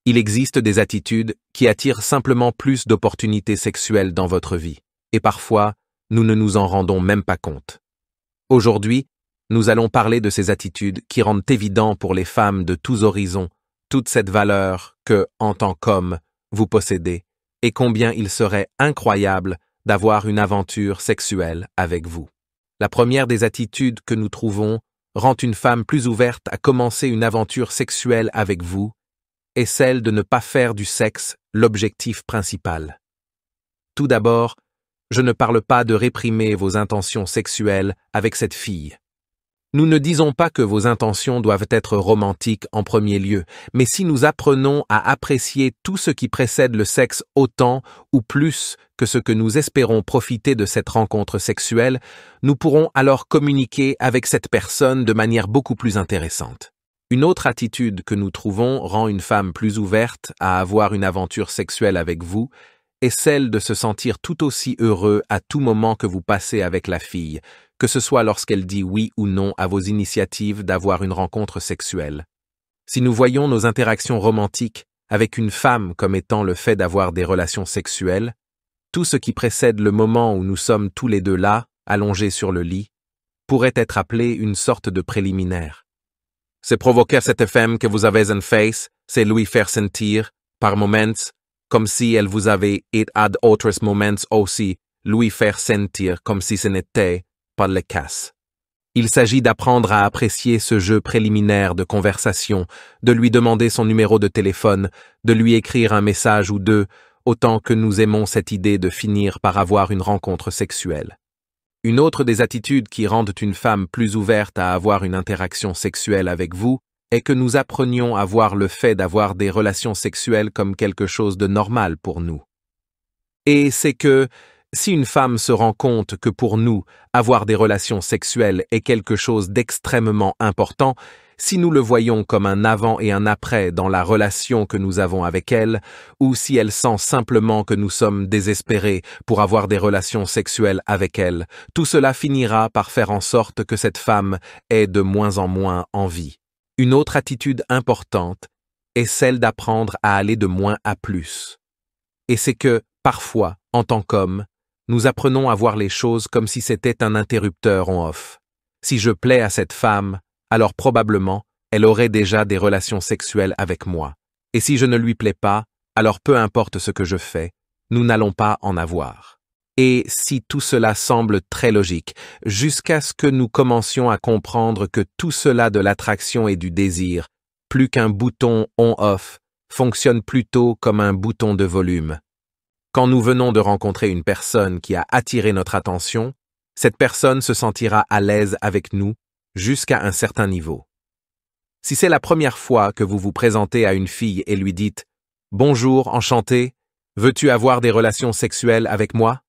Il existe des attitudes qui attirent simplement plus d'opportunités sexuelles dans votre vie, et parfois, nous ne nous en rendons même pas compte. Aujourd'hui, nous allons parler de ces attitudes qui rendent évident pour les femmes de tous horizons toute cette valeur que, en tant qu'homme, vous possédez, et combien il serait incroyable d'avoir une aventure sexuelle avec vous. La première des attitudes que nous trouvons rend une femme plus ouverte à commencer une aventure sexuelle avec vous est celle de ne pas faire du sexe l'objectif principal. Tout d'abord, je ne parle pas de réprimer vos intentions sexuelles avec cette fille. Nous ne disons pas que vos intentions doivent être romantiques en premier lieu, mais si nous apprenons à apprécier tout ce qui précède le sexe autant ou plus que ce que nous espérons profiter de cette rencontre sexuelle, nous pourrons alors communiquer avec cette personne de manière beaucoup plus intéressante. Une autre attitude que nous trouvons rend une femme plus ouverte à avoir une aventure sexuelle avec vous est celle de se sentir tout aussi heureux à tout moment que vous passez avec la fille, que ce soit lorsqu'elle dit oui ou non à vos initiatives d'avoir une rencontre sexuelle. Si nous voyons nos interactions romantiques avec une femme comme étant le fait d'avoir des relations sexuelles, tout ce qui précède le moment où nous sommes tous les deux là, allongés sur le lit, pourrait être appelé une sorte de préliminaire. C'est provoquer cette femme que vous avez en face, c'est lui faire sentir, par moments, comme si elle vous avait et à d'autres moments aussi, lui faire sentir comme si ce n'était pas le cas. Il s'agit d'apprendre à apprécier ce jeu préliminaire de conversation, de lui demander son numéro de téléphone, de lui écrire un message ou deux, autant que nous aimons cette idée de finir par avoir une rencontre sexuelle. Une autre des attitudes qui rendent une femme plus ouverte à avoir une interaction sexuelle avec vous est que nous apprenions à voir le fait d'avoir des relations sexuelles comme quelque chose de normal pour nous. Et c'est que, si une femme se rend compte que pour nous, avoir des relations sexuelles est quelque chose d'extrêmement important, si nous le voyons comme un avant et un après dans la relation que nous avons avec elle, ou si elle sent simplement que nous sommes désespérés pour avoir des relations sexuelles avec elle, tout cela finira par faire en sorte que cette femme ait de moins en moins envie. Une autre attitude importante est celle d'apprendre à aller de moins à plus. Et c'est que, parfois, en tant qu'homme, nous apprenons à voir les choses comme si c'était un interrupteur en off. Si je plais à cette femme, alors probablement, elle aurait déjà des relations sexuelles avec moi. Et si je ne lui plais pas, alors peu importe ce que je fais, nous n'allons pas en avoir. Et si tout cela semble très logique, jusqu'à ce que nous commencions à comprendre que tout cela de l'attraction et du désir, plus qu'un bouton on-off, fonctionne plutôt comme un bouton de volume. Quand nous venons de rencontrer une personne qui a attiré notre attention, cette personne se sentira à l'aise avec nous jusqu'à un certain niveau. Si c'est la première fois que vous vous présentez à une fille et lui dites « Bonjour, enchanté, veux-tu avoir des relations sexuelles avec moi ?»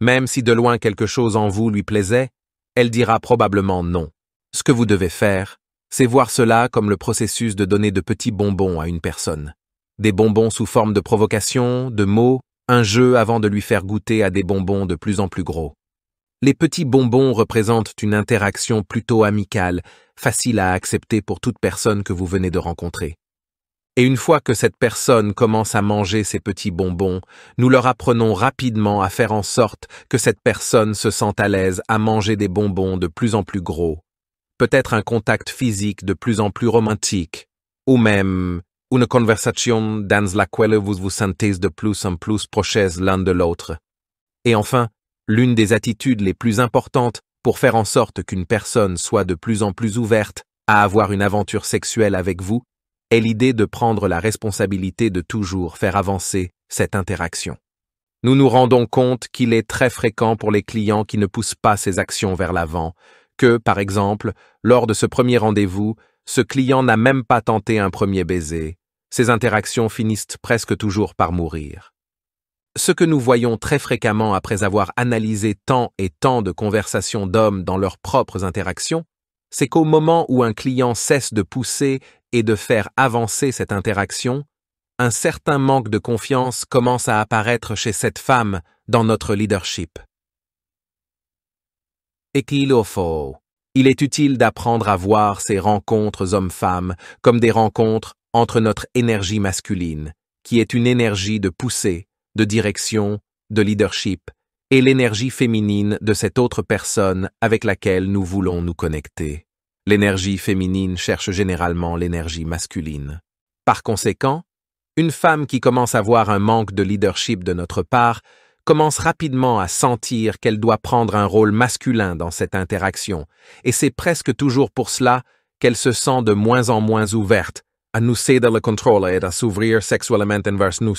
Même si de loin quelque chose en vous lui plaisait, elle dira probablement non. Ce que vous devez faire, c'est voir cela comme le processus de donner de petits bonbons à une personne. Des bonbons sous forme de provocation, de mots, un jeu avant de lui faire goûter à des bonbons de plus en plus gros. Les petits bonbons représentent une interaction plutôt amicale, facile à accepter pour toute personne que vous venez de rencontrer. Et une fois que cette personne commence à manger ces petits bonbons, nous leur apprenons rapidement à faire en sorte que cette personne se sente à l'aise à manger des bonbons de plus en plus gros. Peut-être un contact physique de plus en plus romantique, ou même une conversation dans laquelle vous vous sentez de plus en plus proches l'un de l'autre. Et enfin, l'une des attitudes les plus importantes pour faire en sorte qu'une personne soit de plus en plus ouverte à avoir une aventure sexuelle avec vous est l'idée de prendre la responsabilité de toujours faire avancer cette interaction. Nous nous rendons compte qu'il est très fréquent pour les clients qui ne poussent pas ces actions vers l'avant, que, par exemple, lors de ce premier rendez-vous, ce client n'a même pas tenté un premier baiser. Ces interactions finissent presque toujours par mourir. Ce que nous voyons très fréquemment après avoir analysé tant et tant de conversations d'hommes dans leurs propres interactions, c'est qu'au moment où un client cesse de pousser et de faire avancer cette interaction, un certain manque de confiance commence à apparaître chez cette femme dans notre leadership. Et qu'il le faut. Il est utile d'apprendre à voir ces rencontres hommes-femmes comme des rencontres entre notre énergie masculine, qui est une énergie de poussée, de direction, de leadership, et l'énergie féminine de cette autre personne avec laquelle nous voulons nous connecter. L'énergie féminine cherche généralement l'énergie masculine. Par conséquent, une femme qui commence à voir un manque de leadership de notre part commence rapidement à sentir qu'elle doit prendre un rôle masculin dans cette interaction, et c'est presque toujours pour cela qu'elle se sent de moins en moins ouverte à nous céder le contrôle et à s'ouvrir sexuellement envers nous.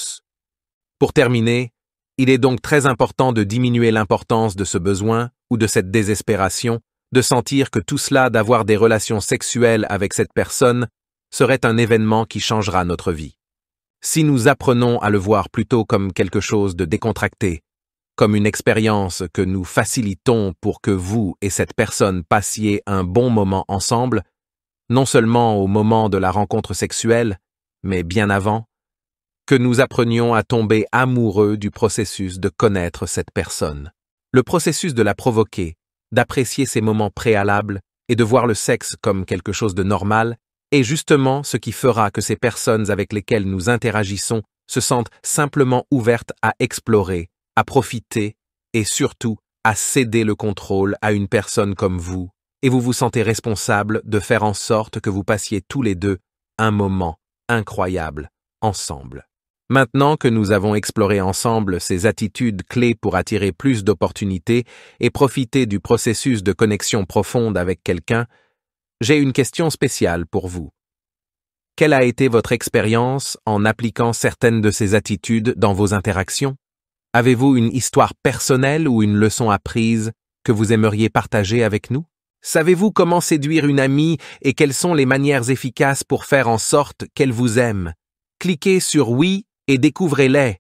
Pour terminer, il est donc très important de diminuer l'importance de ce besoin ou de cette désespération, de sentir que tout cela d'avoir des relations sexuelles avec cette personne serait un événement qui changera notre vie. Si nous apprenons à le voir plutôt comme quelque chose de décontracté, comme une expérience que nous facilitons pour que vous et cette personne passiez un bon moment ensemble, non seulement au moment de la rencontre sexuelle, mais bien avant, que nous apprenions à tomber amoureux du processus de connaître cette personne. Le processus de la provoquer, d'apprécier ces moments préalables et de voir le sexe comme quelque chose de normal est justement ce qui fera que ces personnes avec lesquelles nous interagissons se sentent simplement ouvertes à explorer, à profiter et surtout à céder le contrôle à une personne comme vous, et vous vous sentez responsable de faire en sorte que vous passiez tous les deux un moment incroyable ensemble. Maintenant que nous avons exploré ensemble ces attitudes clés pour attirer plus d'opportunités et profiter du processus de connexion profonde avec quelqu'un, j'ai une question spéciale pour vous. Quelle a été votre expérience en appliquant certaines de ces attitudes dans vos interactions? Avez-vous une histoire personnelle ou une leçon apprise que vous aimeriez partager avec nous? Savez-vous comment séduire une amie et quelles sont les manières efficaces pour faire en sorte qu'elle vous aime? Cliquez sur oui et découvrez-les.